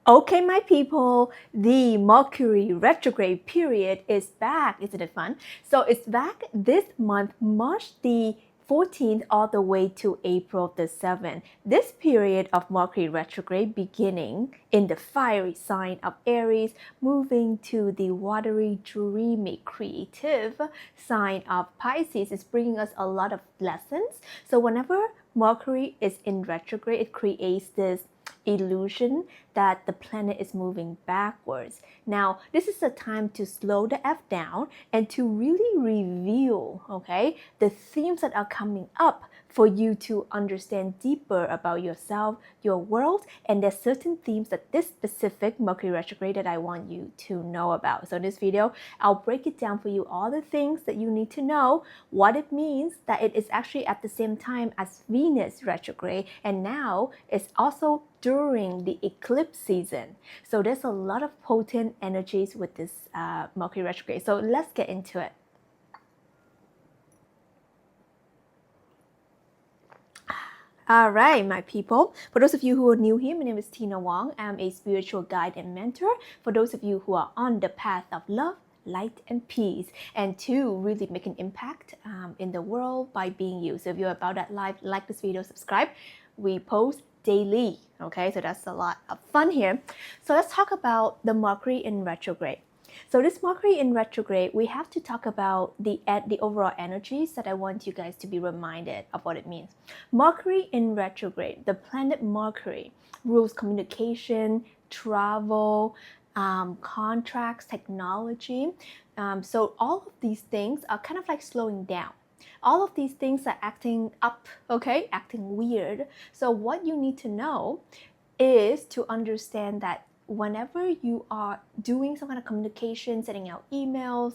Okay, my people, the Mercury retrograde period is back. Isn't it fun? So it's back this month, March the 14th, all the way to April the 7th. This period of Mercury retrograde beginning in the fiery sign of Aries, moving to the watery, dreamy, creative sign of Pisces is bringing us a lot of lessons. So whenever Mercury is in retrograde, it creates this illusion that the planet is moving backwards. Now, this is the time to slow the F down and to really reveal, okay, the themes that are coming up for you to understand deeper about yourself, your world, and there's certain themes that this specific Mercury retrograde that I want you to know about. So in this video, I'll break it down for you, all the things that you need to know, what it means, that it is actually at the same time as Venus retrograde, and now it's also during the eclipse season. So there's a lot of potent energies with this Mercury retrograde. So let's get into it. All right, my people. For those of you who are new here, my name is Tina Wong. I'm a spiritual guide and mentor. For those of you who are on the path of love, light, and peace, and to really make an impact in the world by being you. So if you're about that life, like this video, subscribe. We post daily, okay? So that's a lot of fun here. So let's talk about the Mercury in retrograde. So this Mercury in retrograde, we have to talk about the overall energies that I want you guys to be reminded of what it means. Mercury in retrograde, the planet Mercury rules communication, travel, contracts, technology. So all of these things are kind of like slowing down. All of these things are acting up, okay, acting weird. So what you need to know is to understand that whenever you are doing some kind of communication, sending out emails,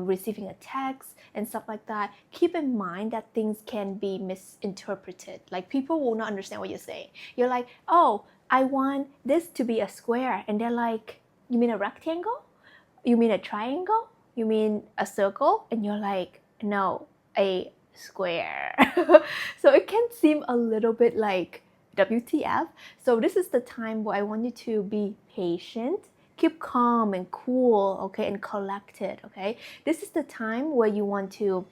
receiving a text and stuff like that, keep in mind that things can be misinterpreted. Like people will not understand what you're saying. You're like, oh, I want this to be a square. And they're like, you mean a rectangle? You mean a triangle? You mean a circle? And you're like, no, a square. So it can seem a little bit like WTF. So this is the time where I want you to be patient, keep calm and cool, okay, and collected, okay? This is the time where you want to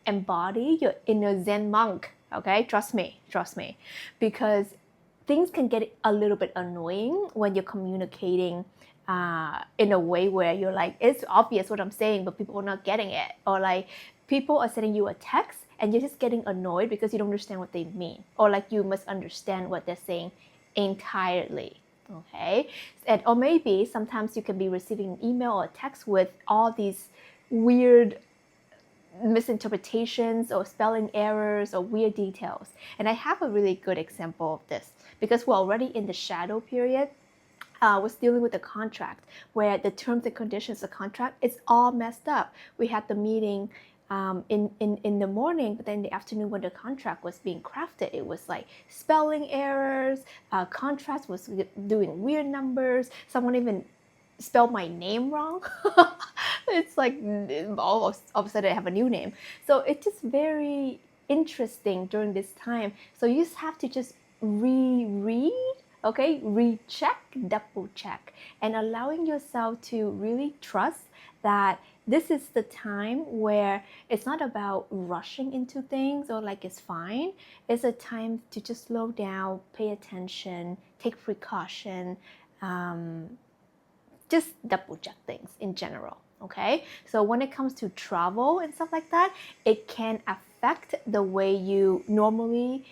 embody your inner Zen monk, okay? Trust me, because things can get a little bit annoying when you're communicating in a way where you're like, it's obvious what I'm saying, but people are not getting it. Or like people are sending you a text and you're just getting annoyed because you don't understand what they mean. Or like you must understand what they're saying entirely. Okay? And or maybe sometimes you can be receiving an email or a text with all these weird misinterpretations or spelling errors or weird details. And I have a really good example of this because we're already in the shadow period. Was dealing with the contract where the terms and conditions of the contract, it's all messed up. We had the meeting in the morning, but then in the afternoon when the contract was being crafted, it was like spelling errors, contrast was doing weird numbers, someone even spelled my name wrong. It's like all of a sudden I have a new name. So it's just very interesting during this time. So you just have to just reread, okay, recheck, double check, and allowing yourself to really trust that this is the time where it's not about rushing into things or like it's fine. It's a time to just slow down, pay attention, take precaution, just double check things in general, okay? So when it comes to travel and stuff like that, it can affect the way you normally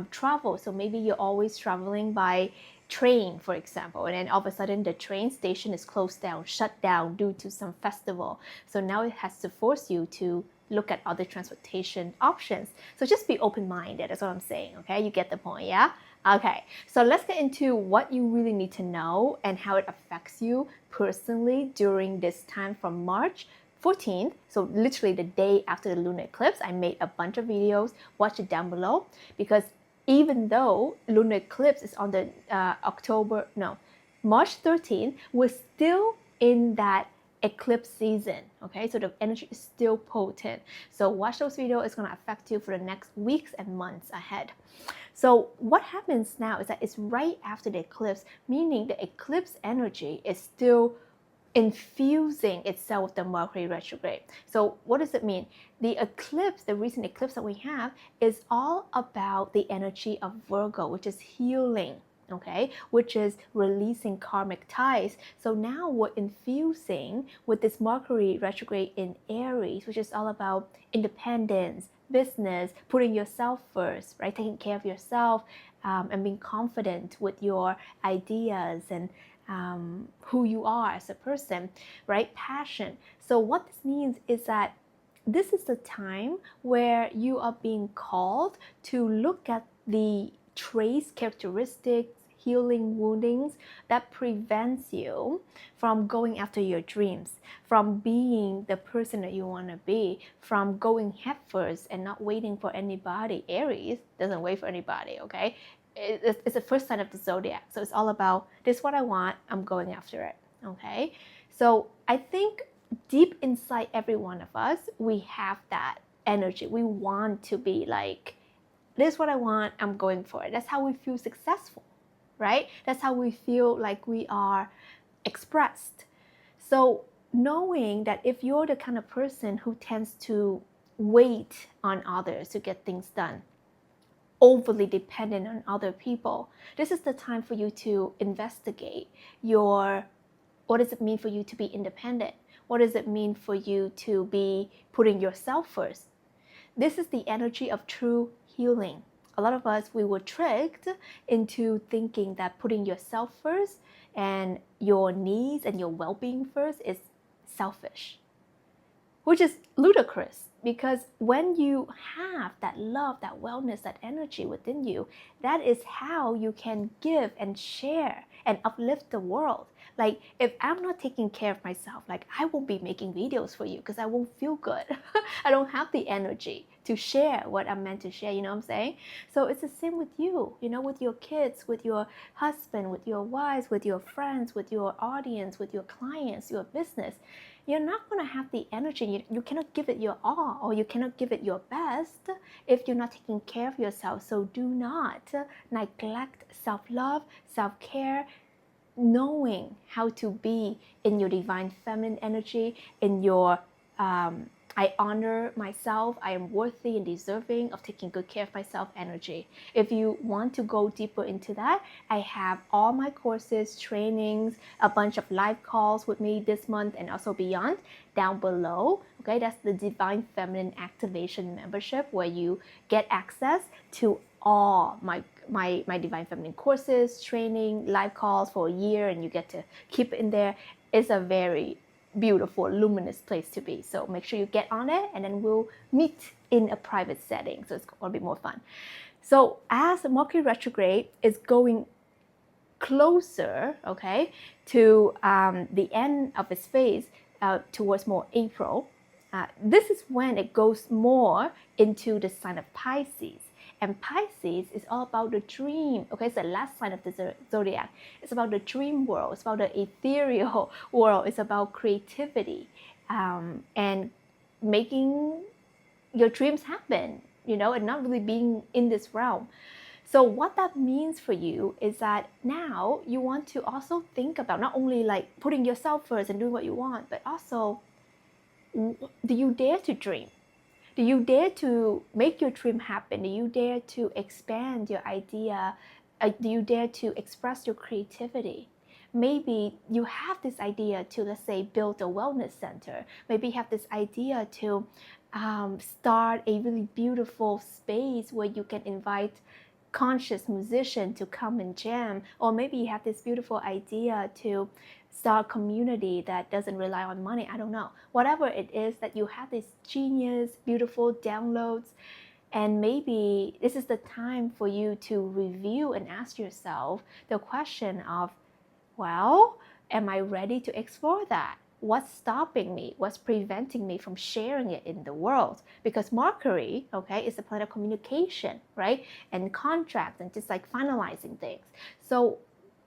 travel. So maybe you're always traveling by train, for example, and then all of a sudden the train station is closed down, shut down due to some festival. So now it has to force you to look at other transportation options. So just be open-minded, that's what I'm saying, okay? You get the point, yeah? Okay, so let's get into what you really need to know and how it affects you personally during this time from March 14th, so literally the day after the lunar eclipse. I made a bunch of videos, watch it down below, because even though lunar eclipse is on the March 13th, we're still in that eclipse season, okay? So the energy is still potent. So watch those videos. It's going to affect you for the next weeks and months ahead. So what happens now is that it's right after the eclipse, meaning the eclipse energy is still infusing itself with the Mercury retrograde. So what does it mean? The eclipse, the recent eclipse that we have, is all about the energy of Virgo, which is healing, okay, which is releasing karmic ties. So now we're infusing with this Mercury retrograde in Aries, which is all about independence, business, putting yourself first, right, taking care of yourself, and being confident with your ideas and who you are as a person, right? Passion. So what this means is that this is the time where you are being called to look at the traits, characteristics, healing woundings that prevents you from going after your dreams, from being the person that you want to be, from going headfirst and not waiting for anybody. Aries doesn't wait for anybody, okay? It's the first sign of the zodiac. So it's all about, this is what I want, I'm going after it, okay? So I think deep inside every one of us, we have that energy. We want to be like, this is what I want, I'm going for it. That's how we feel successful, right? That's how we feel like we are expressed. So knowing that if you're the kind of person who tends to wait on others to get things done, overly dependent on other people, this is the time for you to investigate what does it mean for you to be independent? What does it mean for you to be putting yourself first? This is the energy of true healing. A lot of us, we were tricked into thinking that putting yourself first and your needs and your well-being first is selfish, which is ludicrous, because when you have that love, that wellness, that energy within you, that is how you can give and share and uplift the world. Like, if I'm not taking care of myself, like, I won't be making videos for you because I won't feel good. I don't have the energy to share what I'm meant to share, you know what I'm saying? So it's the same with you, you know, with your kids, with your husband, with your wives, with your friends, with your audience, with your clients, your business. You're not going to have the energy. You cannot give it your all, or you cannot give it your best if you're not taking care of yourself. So do not neglect self-love, self-care, knowing how to be in your divine feminine energy, in your I honor myself, I am worthy and deserving of taking good care of myself energy. If you want to go deeper into that, I have all my courses, trainings, a bunch of live calls with me this month and also beyond down below. Okay, that's the Divine Feminine Activation membership, where you get access to all my Divine Feminine courses, training, live calls for a year, and you get to keep it in there. It's a very beautiful, luminous place to be. So make sure you get on it, and then we'll meet in a private setting. So it's going to be more fun. So as Mercury retrograde is going closer, okay, to the end of its phase, towards more April, this is when it goes more into the sign of Pisces. And Pisces is all about the dream. Okay, it's the last sign of the zodiac. It's about the dream world. It's about the ethereal world. It's about creativity, and making your dreams happen, you know, and not really being in this realm. So what that means for you is that now you want to also think about not only like putting yourself first and doing what you want, but also, do you dare to dream? Do you dare to make your dream happen? Do you dare to expand your idea? Do you dare to express your creativity? Maybe you have this idea to, let's say, build a wellness center. Maybe you have this idea to start a really beautiful space where you can invite conscious musician to come and jam. Or maybe you have this beautiful idea to start a community that doesn't rely on money. I don't know. Whatever it is that you have, this genius, beautiful downloads, and maybe this is the time for you to review and ask yourself the question of, well, am I ready to explore that? What's stopping me? What's preventing me from sharing it in the world? Because Mercury, okay, is the planet of communication, right? And contracts and just like finalizing things. So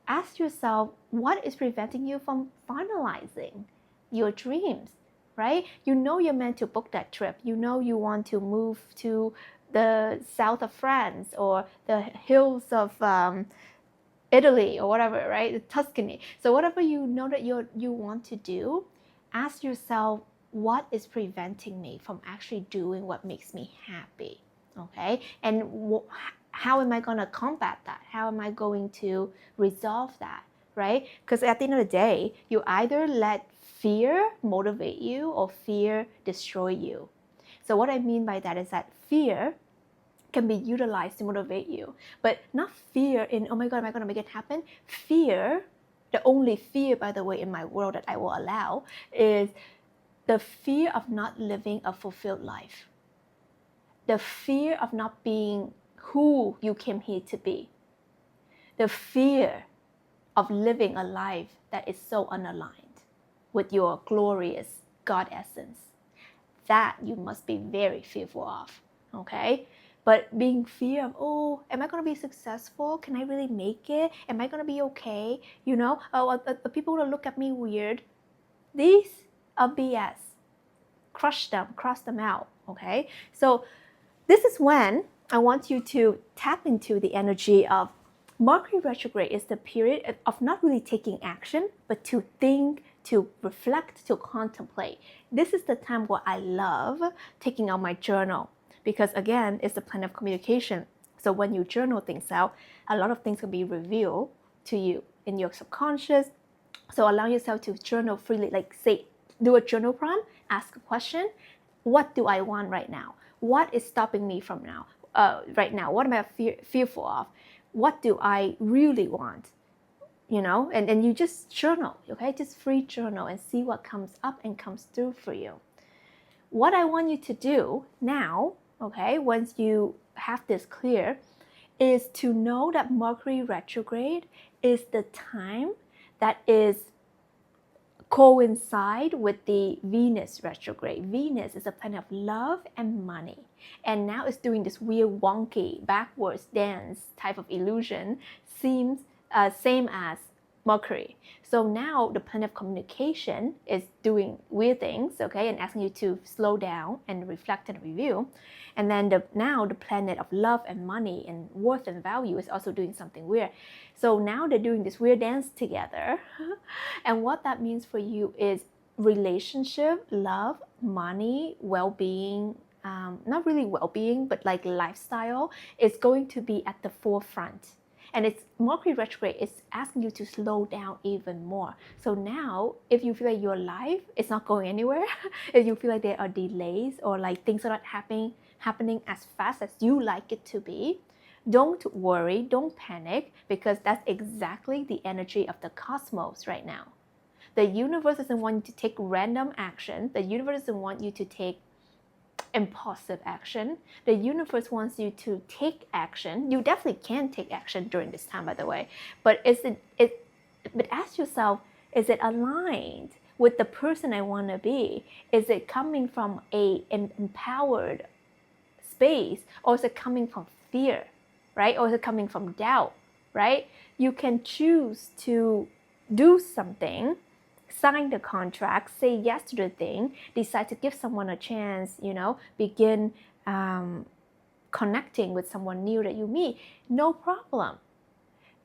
ask yourself, what is preventing you from finalizing your dreams, right? You know you're meant to book that trip. You know you want to move to the south of France or the hills of Italy or whatever, right? Tuscany. So whatever you know that you want to do, ask yourself, what is preventing me from actually doing what makes me happy? Okay, and how am I going to combat that? How am I going to resolve that? Right? Because at the end of the day, you either let fear motivate you or fear destroy you. So what I mean by that is that fear can be utilized to motivate you, but not fear in, oh my God, am I going to make it happen? Fear, the only fear, by the way, in my world that I will allow is the fear of not living a fulfilled life, the fear of not being who you came here to be, the fear of living a life that is so unaligned with your glorious God essence. That you must be very fearful of, okay? But being fear of, oh, am I going to be successful? Can I really make it? Am I going to be okay? You know, oh, are people going to look at me weird? These are BS. Crush them, cross them out, okay? So this is when I want you to tap into the energy of Mercury retrograde is the period of not really taking action, but to think, to reflect, to contemplate. This is the time where I love taking out my journal because, again, it's the planet of communication. So when you journal things out, a lot of things can be revealed to you in your subconscious. So allow yourself to journal freely, like say, do a journal prompt, ask a question. What do I want right now? What is stopping me from right now? What am I fearful of? What do I really want? You know, and you just journal, okay? Just free journal and see what comes up and comes through for you. What I want you to do now, okay, once you have this clear, is to know that Mercury retrograde is the time that is coincide with the Venus retrograde. Venus is a planet of love and money. And now it's doing this weird wonky backwards dance type of illusion, seems same as Mercury. So now the planet of communication is doing weird things, okay, and asking you to slow down and reflect and review. And then now the planet of love and money and worth and value is also doing something weird. So now they're doing this weird dance together. And what that means for you is relationship, love, money, well-being, not really well-being, but like lifestyle is going to be at the forefront. And it's Mercury retrograde is asking you to slow down even more. So now, if you feel like your life is not going anywhere, if you feel like there are delays or like things are not happening as fast as you like it to be, don't worry, don't panic, because that's exactly the energy of the cosmos right now. The universe doesn't want you to take random action. The universe doesn't want you to take impulsive action. The universe wants you to take action. You definitely can take action during this time, by the way. But but ask yourself, is it aligned with the person I want to be? Is it coming from an empowered space, or is it coming from fear, right? Or is it coming from doubt, right? You can choose to do something, sign the contract, say yes to the thing, decide to give someone a chance, you know, begin connecting with someone new that you meet, no problem.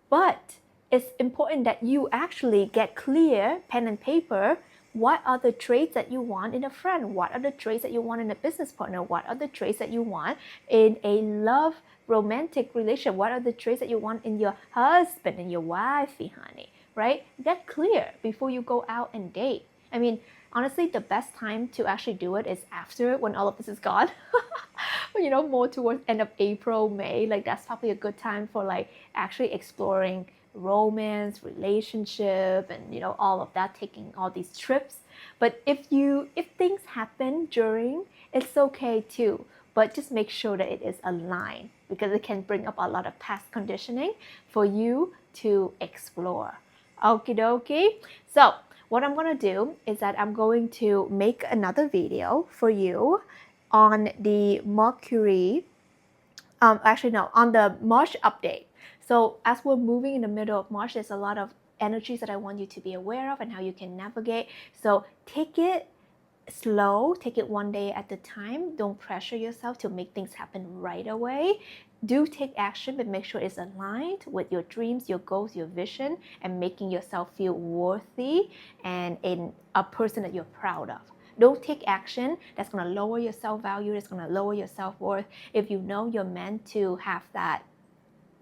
But it's important that you actually get clear, pen and paper, what are the traits that you want in a friend? What are the traits that you want in a business partner? What are the traits that you want in a love, romantic relationship? What are the traits that you want in your husband and your wifey, honey? Right? Get clear before you go out and date. I mean, honestly, the best time to actually do it is after, when all of this is gone. You know, more towards end of April, May. Like that's probably a good time for like actually exploring romance, relationship, and you know, all of that, taking all these trips. But if things happen during, it's okay too. But just make sure that it is aligned, because it can bring up a lot of past conditioning for you to explore. Okie dokie. So what I'm gonna do is that I'm going to make another video for you on the Mercury, on the March update. So as we're moving in the middle of March, there's a lot of energies that I want you to be aware of and how you can navigate. So take it slow, take it one day at a time. Don't pressure yourself to make things happen right away. Do take action, but make sure it's aligned with your dreams, your goals, your vision, and making yourself feel worthy and a person that you're proud of. Don't take action that's going to lower your self-value, that's going to lower your self-worth. If you know you're meant to have that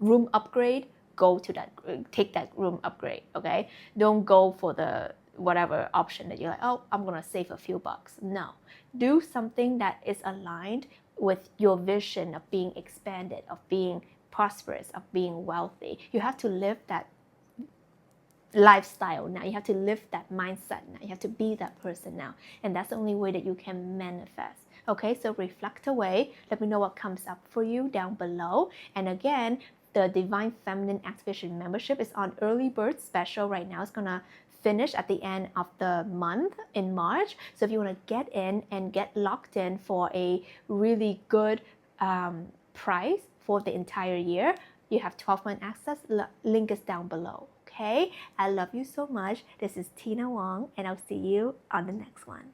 room upgrade, go to that, take that room upgrade, okay? Don't go for the whatever option that you're like, oh, I'm gonna save a few bucks. No, do something that is aligned with your vision of being expanded, of being prosperous, of being wealthy. You have to live that lifestyle now. You have to live that mindset now. You have to be that person now. And that's the only way that you can manifest. Okay, so reflect away. Let me know what comes up for you down below. And again, the Divine Feminine Activation membership is on early bird special right now. It's gonna finish at the end of the month in March. So if you want to get in and get locked in for a really good price for the entire year, you have 12-month access. Link is down below. Okay, I love you so much. This is Tina Wong, and I'll see you on the next one.